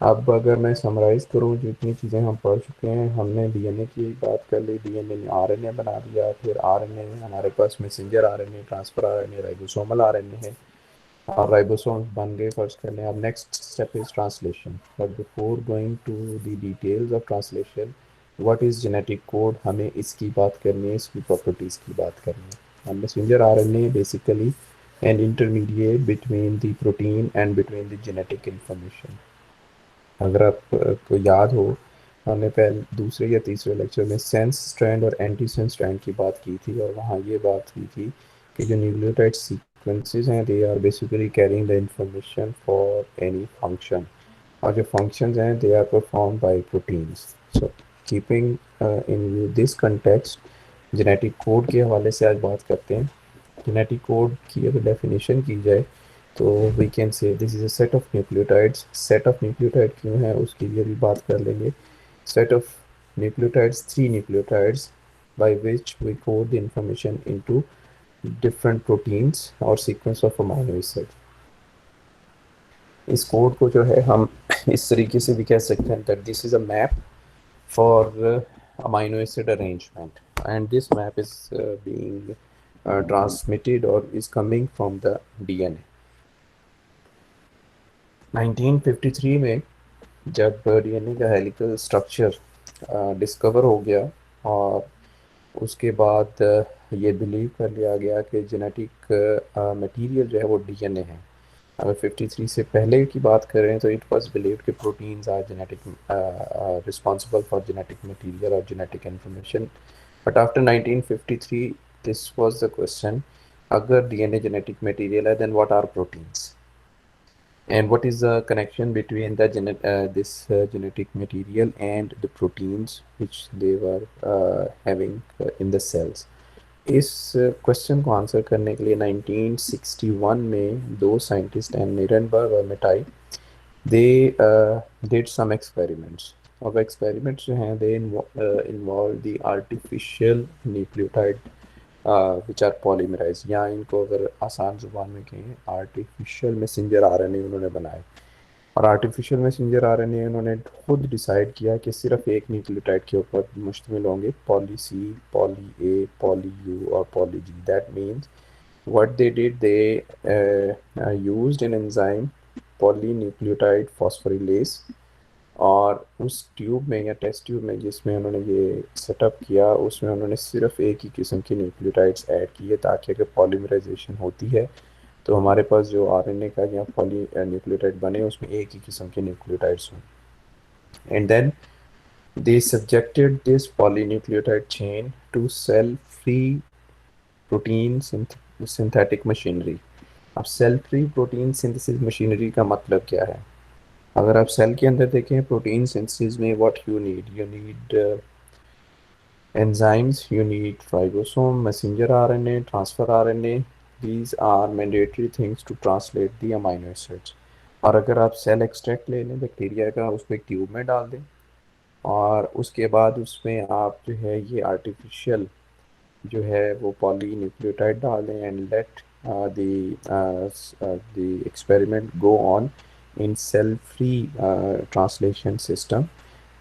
अब अगर मैं समराइज़ करूँ जितनी चीज़ें हम पढ़ चुके हैं, हमने डीएनए की बात कर ली, डीएनए ने आरएनए बना दिया, फिर आरएनए हमारे पास messenger RNA, transfer RNA, ribosomal RNA है, और राइबोसोम्स बन गए फर्स्ट करने। अब next step is translation, but before going to the details of translation, what is genetic code, हमें इसकी बात करनी है, इसकी प्रॉपर्टीज़ की बात करनी है। अब messenger RNA basically an intermediate between the protein and between the genetic information. अगर आपको याद हो, हमने पहले दूसरे या तीसरे लेक्चर में सेंस स्ट्रैंड और एंटी सेंस स्ट्रैंड की बात की थी, और वहाँ ये बात की थी कि जो न्यूक्लियोटाइड सीक्वेंसेस हैं, they are basically carrying the information for any function, और जो फंक्शंस हैं they are perform by proteins. So keeping in this context, genetic code के हवाले से आज बात करते हैं। जेनेटिक कोड की अगर डेफिनेशन की जाए तो we can say this is a set of nucleotides. Set of nucleotide क्यों है उसके लिए भी बात कर लेंगे। Set of nucleotides, three nucleotides by which we code the information into different proteins or sequence of amino acid। इस code को जो है हम इस तरीके से भी कह सकते हैं that this is a map for amino acid arrangement, and this map is being transmitted or is coming from the DNA। 1953 में जब डीएनए का हेलिकल स्ट्रक्चर डिस्कवर हो गया, और उसके बाद ये बिलीव कर लिया गया कि जेनेटिक मटेरियल जो है वो डीएनए है। अगर 53 से पहले की बात करें तो इट वाज बिलीव्ड कि proteins are genetic responsible for genetic material और genetic information. But after 1953 this was the question, अगर डीएनए जेनेटिक मटेरियल है then what are proteins, and what is the connection between the genetic material and the proteins which they were having in the cells। इस question को answer करने के लिए 1961 में दो scientist and Nirenberg और Matthaei, they did some experiments. अब experiments जो हैं they involve the artificial nucleotide which are polymerize, या इनको अगर आसान जुबान में कहें आर्टिफिशियल मैसेंजर आरएनए उन्होंने बनाए। और आर्टिफिशियल मैसेंजर आरएनए उन्होंने खुद डिसाइड किया कि सिर्फ एक न्यूक्लियोटाइड के ऊपर मुश्तमिल होंगे, poly C, poly A, poly U और poly G. That means what they did, they used an enzyme polynucleotide phosphorylase, और उस ट्यूब में या टेस्ट ट्यूब में जिसमें उन्होंने ये सेटअप किया, उसमें उन्होंने सिर्फ एक ही किस्म के न्यूक्लियोटाइड्स ऐड किए, ताकि अगर पॉलीमराइजेशन होती है तो हमारे पास जो आरएनए का या पॉली न्यूक्लियोटाइड बने उसमें एक ही किस्म के न्यूक्लियोटाइड्स हों। And then they subjected this polynucleotide chain to cell free protein synthetic machinery. अब cell free protein synthesis machinery का मतलब क्या है? अगर आप सेल के अंदर देखें प्रोटीन सिंथेसिस में, what you need enzymes, you need ribosome, messenger RNA, transfer RNA. These are mandatory things to translate the amino acids। और अगर आप सेल एक्सट्रैक्ट ले लें बैक्टीरिया का, उसको एक ट्यूब में डाल दें, और उसके बाद उसमें आप जो है ये आर्टिफिशियल जो है वो पॉली न्यूक्लियोटाइड डाल दें, and let the experiment go on in cell free translation system.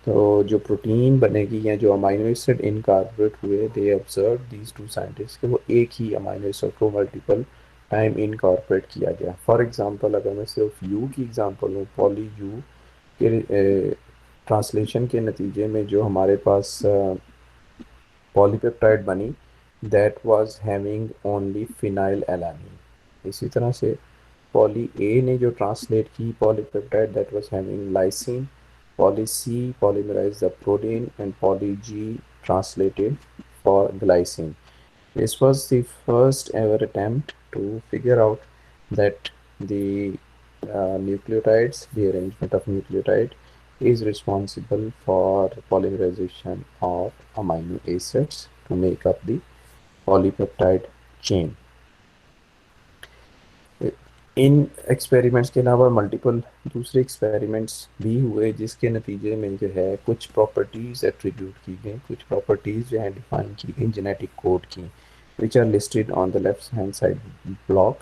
तो जो प्रोटीन बनेगी या जो अमाइनो एसिड इनकार्पोरेट हुए, they observe these two scientist कि वो एक ही अमाइनो एसिड को मल्टीपल टाइम इनकॉर्पोरेट किया गया। फॉर एग्जांपल अगर मैं सिर्फ यू की एग्जांपल लूँ, पॉली यू के ट्रांसलेशन के नतीजे में जो हमारे पास पॉलीपेप्टाइड बनी, that was having only phenyl alanine. इसी तरह से पॉली ए ने जो ट्रांसलेट की polypeptide, that was having lysine. Poly C polymerized the protein, and poly G translated for glycine। This was the first ever attempt to figure out that the nucleotides, the arrangement of nucleotide, is responsible for polymerization of amino acids to make up the polypeptide chain। In experiments के अलावा multiple दूसरे experiments भी हुए, जिसके नतीजे में जो है कुछ प्रॉपर्टीज़ एट्रीब्यूट की गई, कुछ प्रॉपर्टीज़ जो है डिफाइन की गई जेनेटिक कोड की, which are listed on the left hand side block.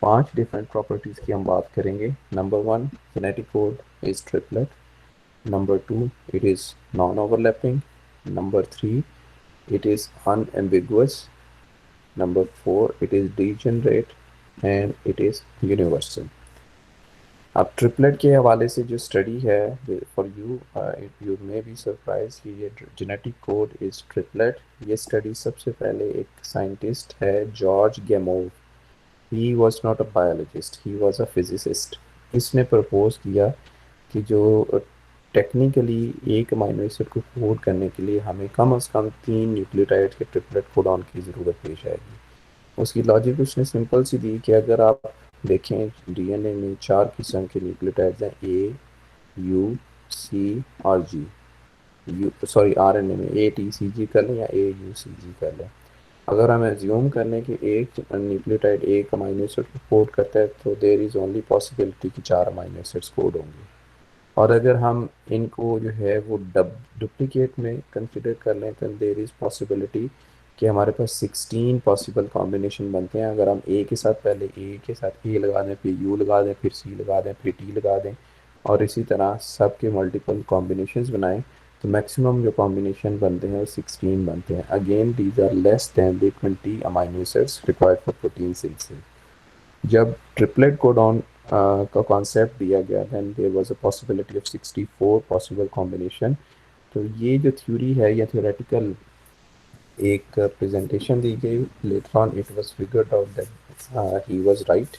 5 different properties की हम बात करेंगे। Number 1, genetic code is triplet. Number 2, it is non-overlapping. Number 3, it is unambiguous. Number 4, it is degenerate, and it is universal. अब triplet के हवाले से जो study है for you, you may be surprise कि ये जेनेटिक कोड इज ट्रिपलेट। ये study सबसे पहले एक साइंटिस्ट है George Gamow. He was not a biologist, he was a physicist. इसने प्रपोज किया कि जो टेक्निकली एक अमाइनो एसिड को कोड करने के लिए हमें कम से कम 3 न्यूक्लियोटाइड के ट्रिपलेट कोडॉन की ज़रूरत पेश आएगी। उसकी लॉजिक उसने सिंपल सी दी कि अगर आप देखें डीएनए में 4 किस्म के न्यूक्लियोटाइड्स हैं, ए, यू, सी और जी। आरएनए में ए टी सी जी कर लें या ए यू सी जी कर लें। अगर हम एज्यूम कर लें कि एक न्यूक्लियोटाइड एक अमाइनो एसिड को कोड करता है तो देयर इज़ ओनली पॉसिबिलिटी कि 4 अमाइनो एसिड्स कोड होंगे। और अगर हम इनको जो है वो डुप्लीकेट में कंसिडर कर लें तो देयर इज़ पॉसिबिलिटी कि हमारे पास 16 पॉसिबल कॉम्बिनेशन बनते हैं। अगर हम ए के साथ पहले ए के साथ ए लगा दें, फिर यू लगा दें, फिर सी लगा दें, फिर टी लगा दें और इसी तरह सब के मल्टीपल कॉम्बिनेशंस बनाएं तो मैक्सिमम जो कॉम्बिनेशन बनते हैं वो 16 बनते हैं। Again these are less than the 20 amino acids required for protein synthesis. जब ट्रिपलेट कोडॉन का कॉन्सेप्ट दिया गया then there was a possibility of 64 possible combination. तो ये जो थ्योरी है या थ्योरेटिकल एक प्रेजेंटेशन दी गई, later on it was figured out that he was right.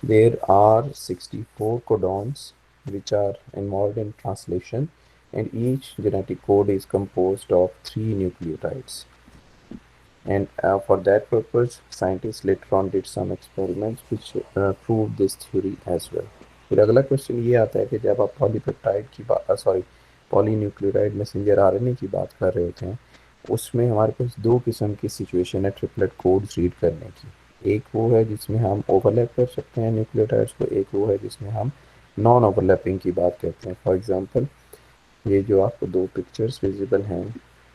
There are 64 codons which are involved in translation, and each genetic code is composed of 3 nucleotides. And for that purpose, scientists later on did some experiments which proved this theory as well. फिर अगला question ये आता है कि जब आप polypeptide की बात पॉलीन्यूक्लियोटाइड मैसेंजर आरएनए की बात कर रहे होते हैं, उसमें हमारे पास दो किस्म की सिचुएशन है ट्रिपलेट कोड्स रीड करने की। एक वो है जिसमें हम ओवरलैप कर सकते हैं न्यूक्लियोटाइड्स को, एक वो है जिसमें हम नॉन ओवरलैपिंग की बात करते हैं। फॉर एग्जांपल, ये जो आपको दो पिक्चर्स विजिबल हैं,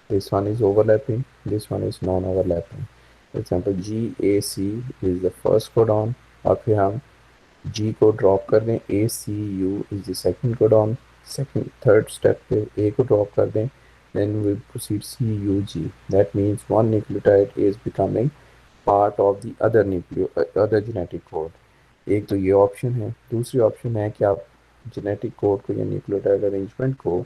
this one is overlapping, this one is non-overlapping. For example, GAC is the first codon और फिर हम G को ड्रॉप कर दें, ACU is the second codon, third step पे A को ड्रॉप कर दें, then we proceed CUG. That means one nucleotide is becoming part of the other genetic code. एक तो ये ऑप्शन है। दूसरी ऑप्शन है कि आप जेनेटिक कोड को या न्यूक्लियोटाइड अरेंजमेंट को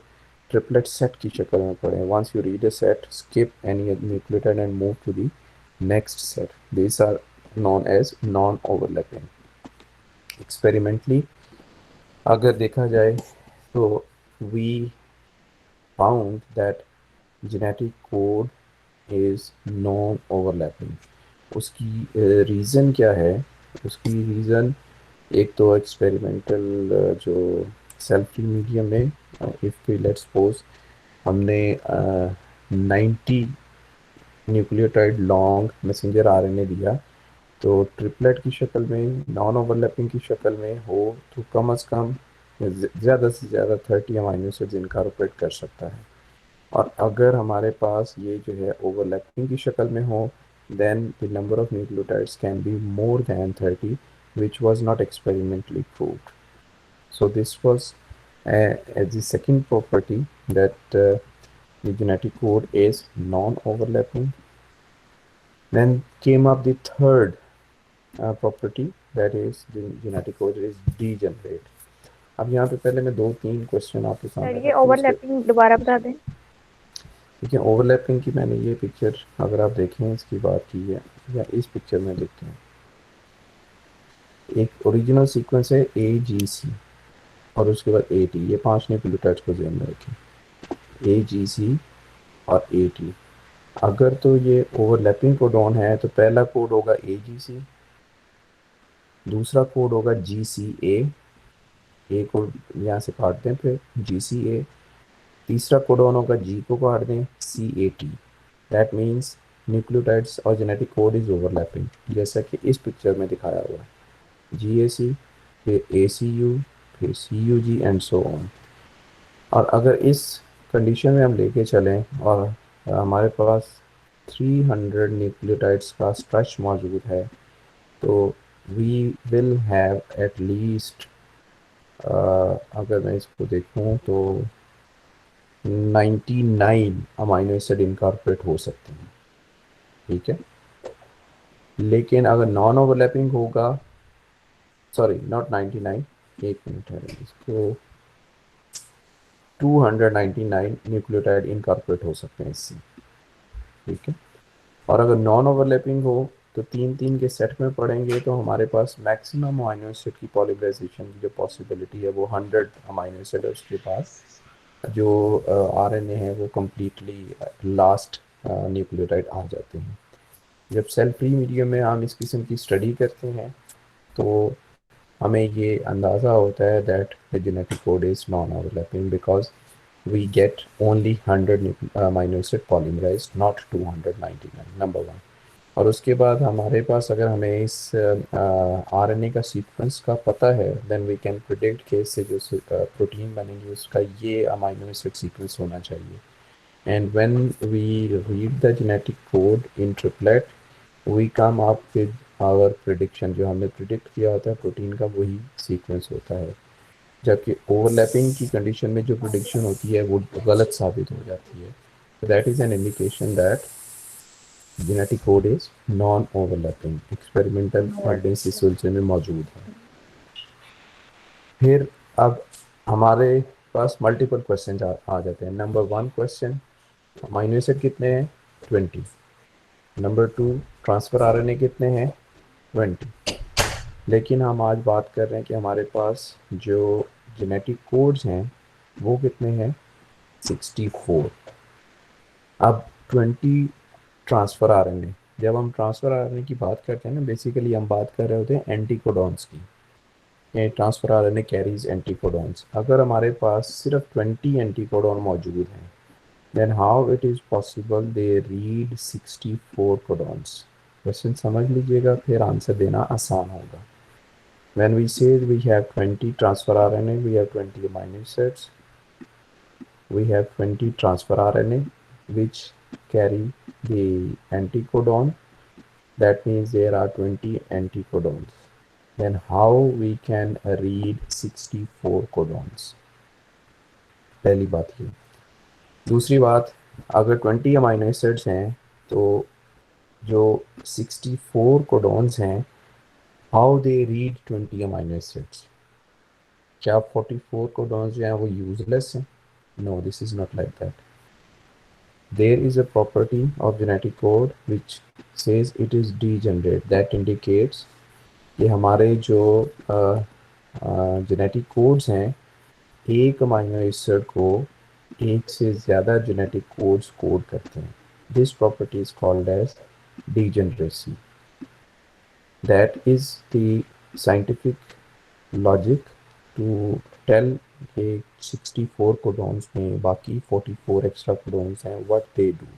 ट्रिपलेट सेट की शक्ल में पढ़ें। Once you read a set, skip any nucleotide and move to the next set. This are known as non overlapping. Experimentally अगर देखा जाए तो we found that genetic code is non overlapping. उसकी reason क्या है? उसकी रीज़न एक तो एक्सपेरिमेंटल जो सेल फ्री मीडियम में इफ़ लेट्स सपोज हमने 90 न्यूक्लियोटाइड लॉन्ग मैसेंजर आरएनए दिया तो ट्रिपलेट की शक्ल में, नॉन ओवरलैपिंग की शक्ल में हो तो कम से कम ज़्यादा से ज़्यादा 30 अमाइनो एसिड्स इनकॉर्पोरेट कर सकता है। और अगर हमारे पास ये जो है ओवरलैपिंग की शक्ल में हो then the number of nucleotides can be more than 30, which was not experimentally proved. So this was the second property, that the genetic code is non-overlapping. Then came up the third property, that is the genetic code is degenerate. अब यहाँ पे पहले मैं 2-3 question आपके सामने ये overlapping दोबारा बता दें। देखिए ओवरलैपिंग की मैंने ये पिक्चर अगर आप देखें इसकी बात की है या इस पिक्चर में देखते हैं, एक ओरिजिनल सीक्वेंस है AGC और उसके बाद AT। ये 5 न्यूक्लियोटाइड्स को ध्यान में रखें, AGC और AT। अगर तो ये ओवरलैपिंग कोडॉन है तो पहला कोड होगा AGC, दूसरा कोड होगा GCA, ए को यहाँ से काट दें फिर GCA, तीसरा कोडॉन होगा G को काट दें CAT। दैट मीन्स न्यूक्लियोटाइड्स और जेनेटिक कोड इज ओवरलैपिंग, जैसा कि इस पिक्चर में दिखाया हुआ है। GAC, फिर ACU, फिर CUG एंड सो ऑन। और अगर इस कंडीशन में हम लेके चलें और हमारे पास 300 न्यूक्लियोटाइड्स का स्ट्रेच मौजूद है तो we will have at least अगर मैं इसको देखूं तो 99 अमाइनो एसिड इनकॉर्पोरेट हो सकते हैं, ठीक है। लेकिन अगर नॉन ओवरलैपिंग होगा, सॉरी नॉट 99, एक मिनट है, इसको 299 न्यूक्लियोटाइड इनकॉर्पोरेट हो सकते हैं इससे, ठीक है। और अगर नॉन ओवरलैपिंग हो तो तीन तीन के सेट में पढ़ेंगे तो हमारे पास मैक्सिमम अमाइनो एसिड की पॉलीमराइजेशन की जो पॉसिबिलिटी है वो 100 अमाइनो एसिड है उसके पास। जो आरएनए है वो कम्प्लीटली लास्ट न्यूक्लियोटाइड आ जाते हैं। जब सेल फ्री मीडियम में हम इस किस्म की स्टडी करते हैं तो हमें ये अंदाज़ा होता है that the genetic code is non overlapping because we get only 100 amino acid polymerized, not 299, number one. और उसके बाद हमारे पास अगर हमें इस आरएनए का सीक्वेंस का पता है देन वी कैन प्रिडिक्ट कि इससे जो प्रोटीन बनेंगे उसका ये अमाइनो एसिड सीक्वेंस होना चाहिए। And when we read the genetic code in triplet we come up with our prediction, जो हमने प्रिडिक्ट किया होता है प्रोटीन का वही सीक्वेंस होता है। जबकि ओवरलैपिंग की कंडीशन में जो प्रिडिक्शन होती है वो गलत साबित हो जाती है। तो that is an indication that genetic code is non overlapping. Experimental findings इस सिलसिले में मौजूद है। फिर अब हमारे पास मल्टीपल क्वेश्चन आ जाते हैं। Number one question, amino acid कितने हैं? 20। नंबर टू, ट्रांसफर आरएनए कितने हैं? 20। लेकिन हम आज बात कर रहे हैं कि हमारे पास जो जेनेटिक कोड्स हैं वो कितने हैं? 64। अब 20 ट्रांसफ़र आरएनए, जब हम ट्रांसफ़र आरएनए की बात करते हैं ना बेसिकली हम बात कर रहे होते हैं एंटीकोडॉन्स की। ये ट्रांसफ़र आरएनए कैरीज एंटीकोडॉन्स। अगर हमारे पास सिर्फ 20 एंटीकोडॉन मौजूद हैं then how it is possible they read 64 codons? Question समझ लीजिएगा फिर आंसर देना आसान होगा। When we say we have 20 transfer RNA, we have 20 amino acids, we have 20 transfer RNA which carry the anticodon. That means there are 20 anticodons. Then how we can read 64 codons? पहली बात ये। दूसरी बात, अगर 20 amino acids हैं तो जो 64 codons हैं how they read 20 amino acids? क्या 44 कोडॉन्स जो हैं वो यूजलेस हैं? No, this is not like that. There is a property of genetic code which says it is degenerate. That indicates कि हमारे जो जेनेटिक कोड्स हैं एक अमाइनो एसिड को एक से ज़्यादा जेनेटिक कोड्स कोड करते हैं। This property is called as degeneracy. That is the scientific logic to tell कि 64 codons में बाकी 44 extra codons हैं what they do.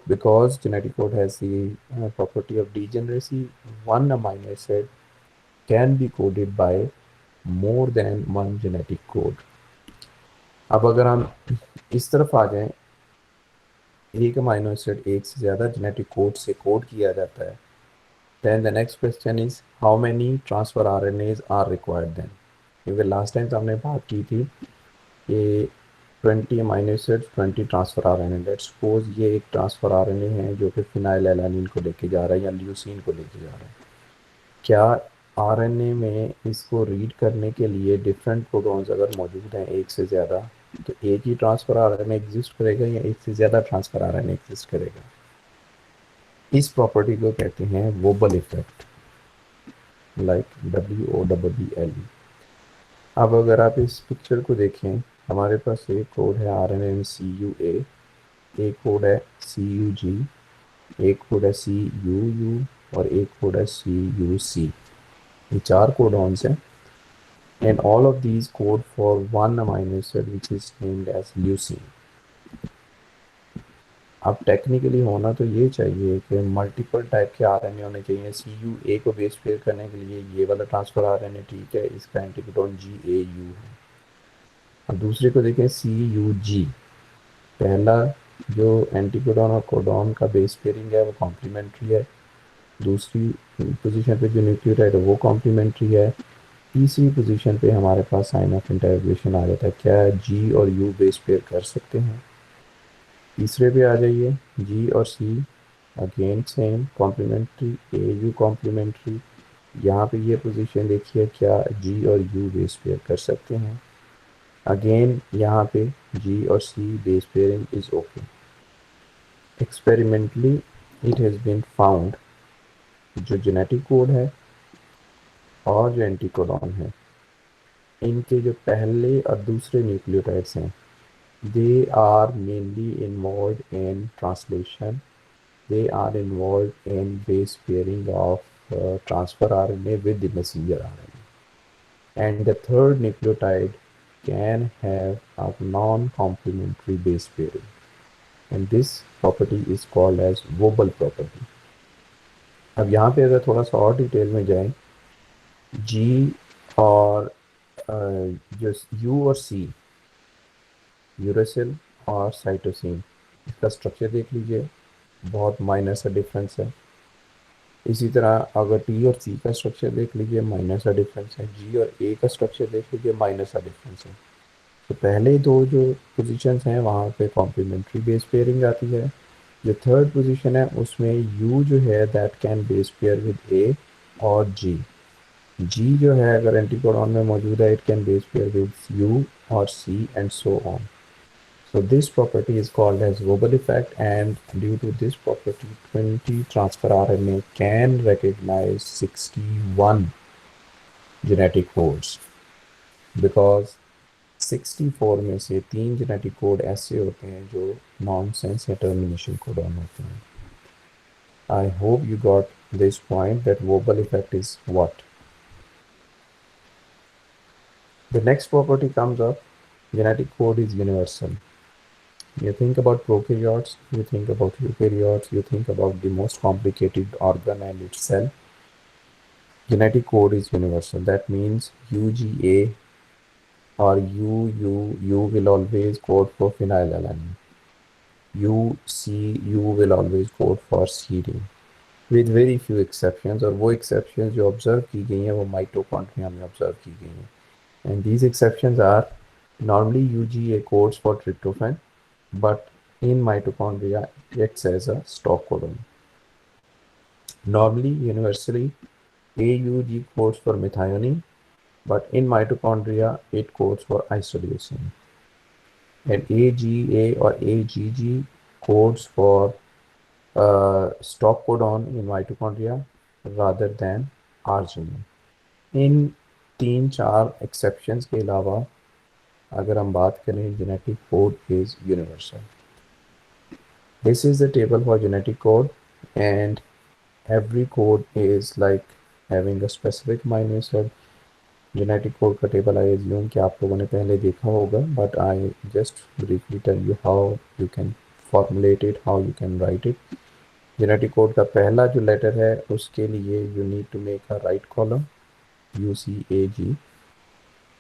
Because genetic code has the property of degeneracy, one amino acid can be coded by more than one genetic code. अब अगर हम इस तरफ आ जाएं, एक अमाइनो एसिड एक से ज़्यादा जेनेटिक कोड से कोड किया जाता है, then the next question is how many transfer RNAs are required then? क्योंकि लास्ट टाइम तो हमने बात की थी कि 20 amino acid 20 transfer RNA. Let's suppose ये एक ट्रांसफर आरएनए है जो कि फिनाइल एलानिन को लेके जा रहा है या ल्यूसीन को लेके जा रहा है। क्या आरएनए में इसको रीड करने के लिए डिफरेंट प्रोटॉन्स अगर मौजूद हैं एक से ज़्यादा तो एक ही ट्रांसफर आरएनए एग्जिस्ट करेगा या एक से ज़्यादा ट्रांसफर आरएनए एग्जिस्ट करेगा? इस प्रॉपर्टी को कहते हैं वोबल इफेक्ट, लाइक WOBBL। अब अगर आप इस पिक्चर को देखें, हमारे पास एक कोड है RNA-CUA, एक कोड है CUG, एक कोड है CUU और एक कोड है CUC। ये चार कोडॉन्स हैं and all of these code for one amino acid which is named as leucine. अब टेक्निकली होना तो ये चाहिए कि मल्टीपल टाइप के आरएनए होने चाहिए। CUA को बेस पेयर करने के लिए ये वाला ट्रांसफर आरएनए ठीक है, इसका एंटीकोडॉन GAU है। अब दूसरे को देखें CUG, पहला जो एंटीकोडॉन और कोडॉन का बेस पेयरिंग है वो कॉम्प्लीमेंट्री है, दूसरी पोजीशन पे जो न्यूक्लियोटाइड है वो कॉम्प्लीमेंट्री है, तीसरी पोजीशन पे हमारे पास साइन ऑफ इंटरोगेशन आ जाता है, क्या जी और यू बेस पेयर कर सकते हैं? तीसरे पे आ जाइए, जी और C again same complementary, A U complementary. यहाँ पे ये पोजीशन देखिए, क्या जी और यू बेस पेयर कर सकते हैं? अगेन यहाँ पे जी और C base pairing is okay. Experimentally it has been found, जो जेनेटिक कोड है और जो एंटीकोडॉन है, इनके जो पहले और दूसरे न्यूक्लियोटाइड्स हैं, they are mainly involved in translation. They are involved in base pairing of transfer RNA with the messenger RNA. And the third nucleotide can have a non-complementary base pairing. And this property is called as Wobble property. अब यहाँ पे अगर थोड़ा सा और detail में जाएं, जी और जो यू और सी, यूरेसिल और साइटोसिन, इसका स्ट्रक्चर देख लीजिए, बहुत माइनर सा डिफरेंस है। इसी तरह अगर टी और सी का स्ट्रक्चर देख लीजिए, माइनर सा डिफरेंस है। जी और ए का स्ट्रक्चर देख लीजिए, माइनर सा डिफरेंस है। तो पहले दो जो पोजीशंस हैं वहाँ पे कॉम्प्लीमेंट्री बेस पेयरिंग आती है। जो थर्ड पोजीशन है उसमें यू जो है that can base pair with A और जी। जी जो है अगर एंटीकोडॉन में मौजूद है, it can base pair with U और C and so on. So this property is called as Wobble effect, and due to this property 20 transfer RNA can recognize 61 genetic codes, because 64 में से 3 genetic code ऐसे होते हैं जो nonsense या termination codon होते हैं। I hope you got this point that Wobble effect is what. The next property comes up, genetic code is universal. You think about prokaryotes, you think about eukaryotes, you think about the most complicated organ and its cell. Genetic code is universal. That means UGA or UU will always code for phenylalanine. UCU will always code for serine, with very few exceptions, और वो exceptions जो observe की गई हैं वो mitochondria में observe की गई हैं. And these exceptions are, normally UGA codes for tryptophan, but in mitochondria it acts as a stop codon. Normally, universally, AUG codes for methionine, but in mitochondria it codes for isoleucine. And AGA or AGG codes for stop codon in mitochondria rather than arginine. इन तीन चार exceptions के अलावा अगर हम बात करें, genetic code is universal. This is the table for genetic code, and every code is like having a specific amino acid. Genetic code का table I assume कि आप लोगों ने पहले देखा होगा, but I just briefly tell you how you can formulate it, how you can write it. Genetic code का पहला जो लेटर है उसके लिए you need to make a right column, UCAG.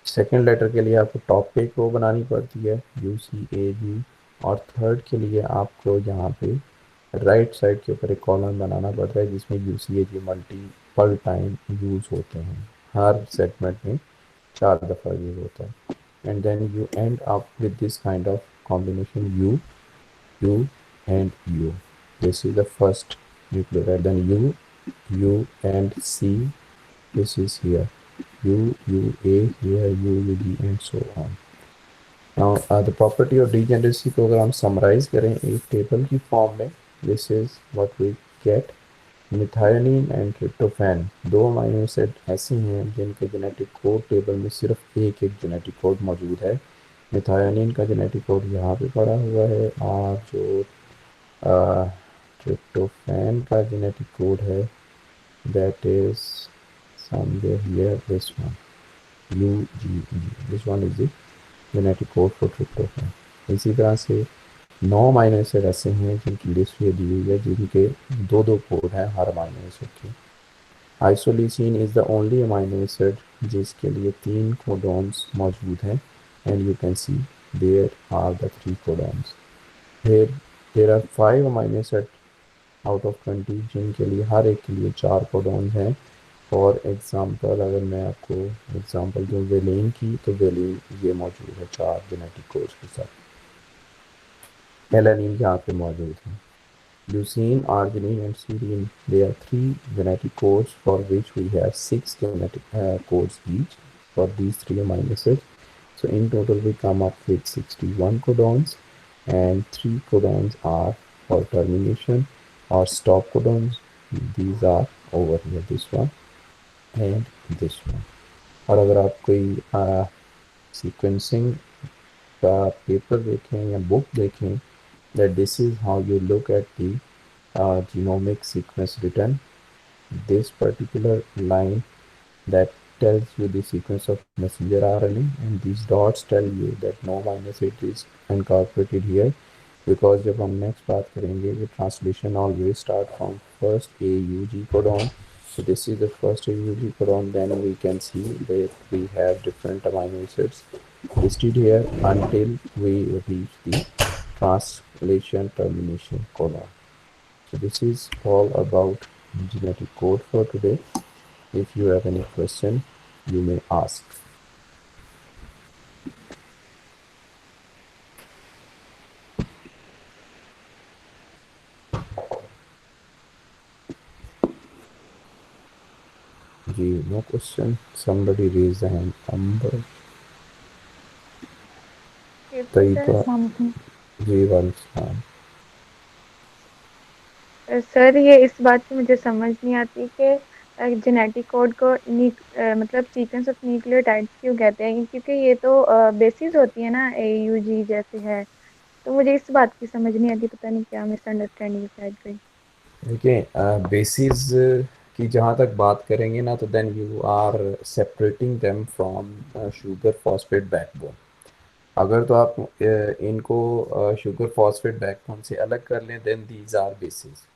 Second letter के लिए आपको टॉप पे एक रो बनानी पड़ती है, UCAG. और थर्ड के लिए आपको यहाँ पे राइट साइड के ऊपर एक कॉलम बनाना पड़ता है जिसमें UCAG मल्टीपल टाइम यूज़ होते हैं, हर सेगमेंट में 4 दफ़ा यूज़ होता है. And then you end up with this kind of combination U, U and U. This is the first nucleotide. Then U and C. This is here. U, A here, U, G and so on. Now the property of degeneracy को अगर हम summarize करें एक table की form में, this is what we get. Methionine and tryptophan दो amino acid ऐसे हैं जिनके जेनेटिक कोड टेबल में सिर्फ एक जेनेटिक कोड मौजूद है. मिथायोनिन का जेनेटिक कोड यहाँ पे पड़ा हुआ है, और जो ट्रिप्टोफैन का जेनेटिक कोड है that is somewhere here, this one, UGG. This one is the genetic code for tryptophan. इसी तरह से 9 अमीनो एसिड ऐसे हैं जिनकी लिस्ट ये दी हुई है जिनके दो दो कोड हैं हर अमीनो एसिड के. Isoleucine is the only amino acid जिसके लिए 3 कोडॉन्स मौजूद हैं, and you can see there are the 3 codons. There are 5 amino acid out of 20 जिनके लिए हर एक के लिए 4 कोडॉन्स हैं, फॉर एग्ज़ाम्पल अगर मैं आपको एग्ज़ाम्पल दूँ वेलिन की, तो वेलिन ये मौजूद है 4 जेनेटिक कोड्स के साथ। एलानिन यहाँ पे मौजूद है। Leucine, arginine, and serine. There are 3 genetic codes for which we have 6 genetic codes each for these 3 amino acids. So in total, we come up with 61 codons, and 3 codons are for termination or stop codons. These are over here, this one and this one. और अगर आप कोई sequencing का paper देखें या book देखें, that this is how you look at the genomic sequence written. This particular line that tells you the sequence of messenger RNA, and these dots tell you that no amino acid is incorporated here, because जब हम next बात करेंगे, the translation always start from first AUG codon. So this is the first AUG codon. Then we can see that we have different amino acids listed here until we reach the translation termination codon. So this is all about genetic code for today. If you have any question, you may ask. जी, no question. Somebody raise the hand. Amber, sir, तरीका, अस्सलाम वालेकुम। जी वालेकुम। Sir, ये इस बात की मुझे समझ नहीं आती कि जेनेटिक कोड को मतलब सीक्वेंस ऑफ न्यूक्लियोटाइड्स क्यों कहते हैं, क्योंकि ये तो बेसिस होती है ना, AUG जैसे है। तो मुझे इस बात की समझ नहीं आती, पता नहीं क्या मिसअंडरस्टैंडिंग शायद कोई। देखिए, बेसिस की जहाँ तक बात करेंगे ना, तो then you are separating them from sugar phosphate backbone. अगर तो आप इनको शुगर फॉस्फेट बैकबोन से अलग कर लें, then these are bases.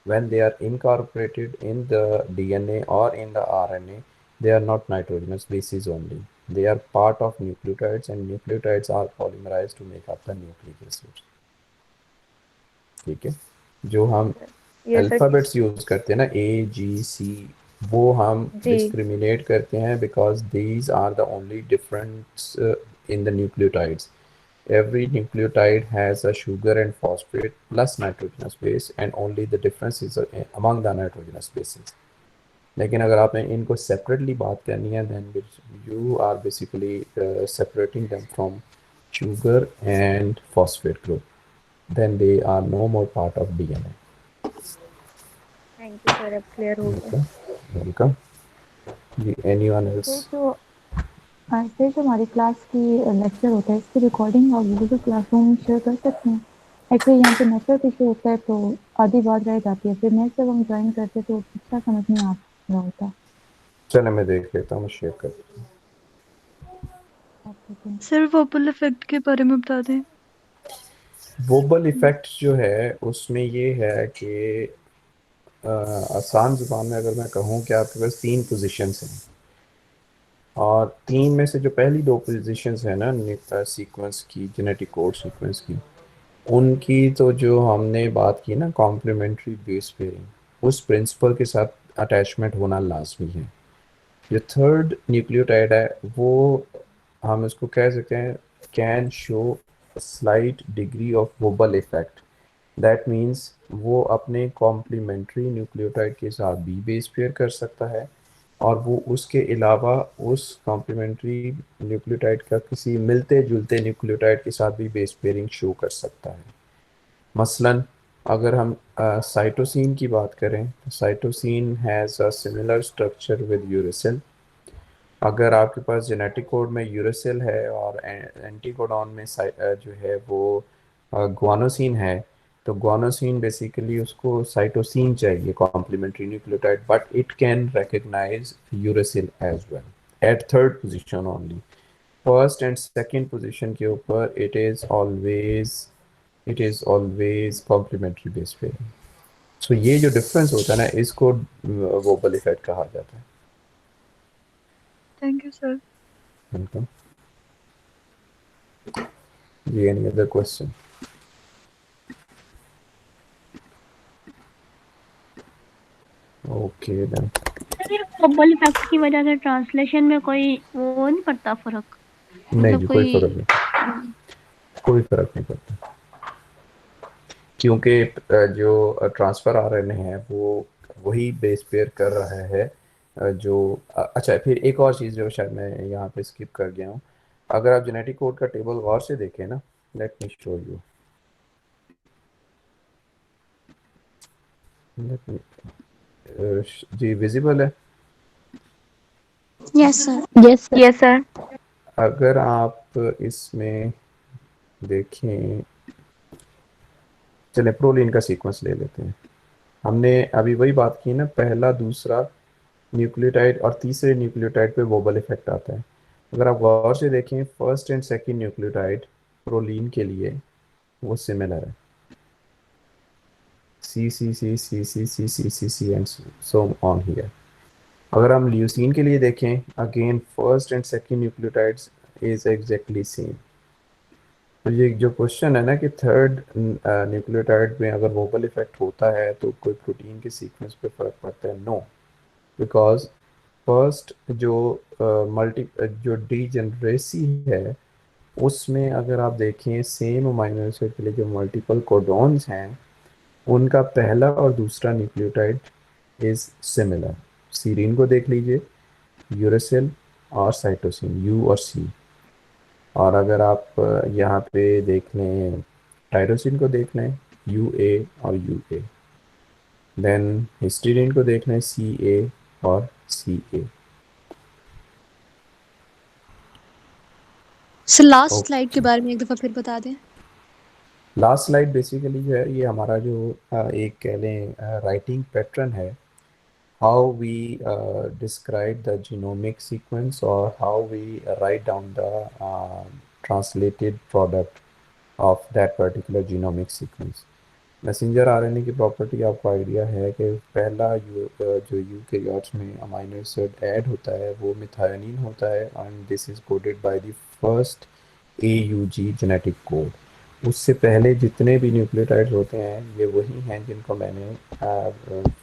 When they are incorporated in the DNA or in the RNA, they are not nitrogenous bases only. They are part of nucleotides, and nucleotides are polymerized to make up the nucleic acids. ठीक है। जो हम ये sir alphabets use करते हैं ना, A G C, वो हम जी। डिस्क्रिमिनेट करते हैं because these are the only difference in the nucleotides. Every nucleotide has a sugar and phosphate plus nitrogenous base, and only the difference is among the nitrogenous bases. लेकिन अगर आपने इनको separately बात करनी है, then you are basically separating them from sugar and phosphate group. Then they are no more part of DNA. Thank you sir, अब clear हो गया। Okay, welcome. Anyone sir else? जो सर जो हमारी क्लास की लेक्चर होता है, इसकी रिकॉर्डिंग आप गूगल क्लासरूम शेयर कर सकते हैं। एक्चुअली यहाँ पे नेटवर्क इशू होता है, तो आधी बात रह जाती है, फिर नेक्स्ट जब हम ज्वाइन करते हैं तो अच्छा समझ नहीं आ रहा होता। चलो मैं देख लेता हूँ, शेयर कर देता हूँ। सर वोबल इफेक्ट के बारे में बता दें। वोबल इफेक्ट जो है उसमें ये है कि आसान ज़ुबान में अगर मैं कहूँ कि आपके पास 3 पोजीशंस हैं, और 3 में से जो पहली 2 पोजीशंस हैं ना सीक्वेंस की, जेनेटिक कोड सीक्वेंस की, उनकी तो जो हमने बात की ना कॉम्प्लीमेंट्री बेस पेयरिंग, उस प्रिंसिपल के साथ अटैचमेंट होना लाजमी है। जो थर्ड न्यूक्लियोटाइड है, वो हम इसको कह सकते हैं can show slight degree of wobble effect. That means वो अपने कॉम्प्लीमेंट्री न्यूक्लियोटाइड के साथ भी बेस पेयर कर सकता है, और वो उसके अलावा उस कॉम्प्लीमेंट्री न्यूक्लियोटाइड का किसी मिलते जुलते न्यूक्लियोटाइड के साथ भी बेस पेयरिंग शो कर सकता है। मसलन अगर हम साइटोसिन की बात करें, तो cytosine has a similar structure with uracil. अगर आपके पास जेनेटिक कोड में यूरेसिल है और एंटीकोडॉन में जो है वो ग्वानोसिन है, तो ग्वानोसिन बेसिकली उसको साइटोसिन चाहिए complementary nucleotide, but it can recognise uracil as well at third position only. First and second position के ऊपर it is always complementary base पे। सो ये जो डिफरेंस होता है ना, इसको वोबल इफेक्ट कहा जाता है। Thank you sir. वेलकम जी। Any other question? Okay then. Bubble effect की वजह से ट्रांसलेशन में कोई वो नहीं पड़ता फर्क? नहीं मतलब जी, कोई फर्क नहीं, कोई फर्क नहीं पड़ता, क्योंकि जो ट्रांसफ़र आ रहे हैं वो वही बेस पेयर कर रहा है जो अच्छा, फिर एक और चीज़ जो शायद मैं यहाँ पे स्किप कर गया हूँ, अगर आप जेनेटिक कोड का टेबल गौर से देखें ना, let me show you, let me जी विजिबल है? Yes sir. Yes sir. अगर आप इसमें देखें, चले प्रोलीन का सीक्वेंस ले लेते हैं, हमने अभी वही बात की ना, पहला दूसरा न्यूक्लियोटाइड और तीसरे न्यूक्लियोटाइड पे वोबल इफेक्ट आता है। अगर आप गौर से देखें first and second nucleotide proline के लिए वो सिमिलर है, सी सी सी सी सी सी सी सी सी एंड सो ऑन हियर। अगर हम ल्यूसीन के लिए देखें, again first and second nucleotides is exactly same. तो ये जो क्वेश्चन है ना कि थर्ड न्यूक्लियोटाइड में अगर वोबल इफेक्ट होता है तो कोई प्रोटीन के सीक्वेंस पे फर्क पड़ता है, नो, बिकॉज फर्स्ट जो मल्टी जो डीजेनरेसी है उसमें अगर आप देखें सेम अमाइनो एसिड के लिए जो मल्टीपल कोडॉन्स हैं उनका पहला और दूसरा न्यूक्लियोटाइड इज सिमिलर। सीरीन को देख लीजिए, यूरेसिल और साइटोसिन, यू और सी। और अगर आप यहाँ पे देख लें टायरोसिन को देख लें, यू ए और यू ए। देन हिस्टीडीन को देख लें, सी ए और सी ए। सर लास्ट स्लाइड के बारे में एक दफ़ा फिर बता दें। लास्ट स्लाइड बेसिकली जो है ये हमारा जो एक कह लें राइटिंग पैटर्न है, how we describe the genomic sequence और how we write down the translated product of that particular genomic sequence. Messenger RNA की प्रॉपर्टी आपको आइडिया है कि पहला जो यूकैरियोट्स में अमाइनो एसिड ऐड होता है वो मिथायोनिन होता है and this is coded by the first AUG genetic code. उससे पहले जितने भी न्यूक्लियोटाइड्स होते हैं ये वही हैं जिनको मैंने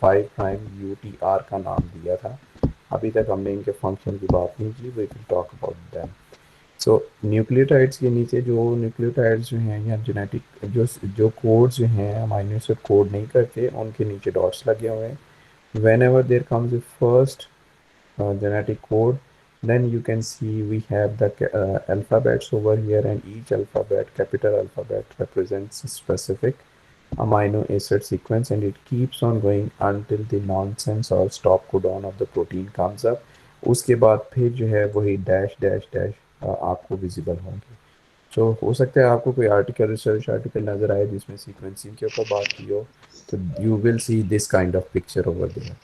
5' UTR का नाम दिया था। अभी तक हमने इनके फंक्शन की बात नहीं की, we will talk about them. So nucleotides के नीचे जो न्यूक्लियोटाइड्स जो हैं या जेनेटिक जो कोड्स जो हैं अमाइनो एसिड कोड नहीं करते उनके नीचे डॉट्स लगे हुए हैं। whenever there comes the first genetic code, then you can see we have the alphabets over here, and each alphabet, capital alphabet, represents a specific amino acid sequence, and it keeps on going until the nonsense or stop codon of the protein comes up. उसके बाद फिर जो है वही dash dash dash आपको visible होंगे। तो हो सकता है आपको कोई आर्टिकल, रिसर्च आर्टिकल नज़र आए जिसमें सीक्वेंसिंग के ऊपर बात की हो, तो you will see this kind of picture over there.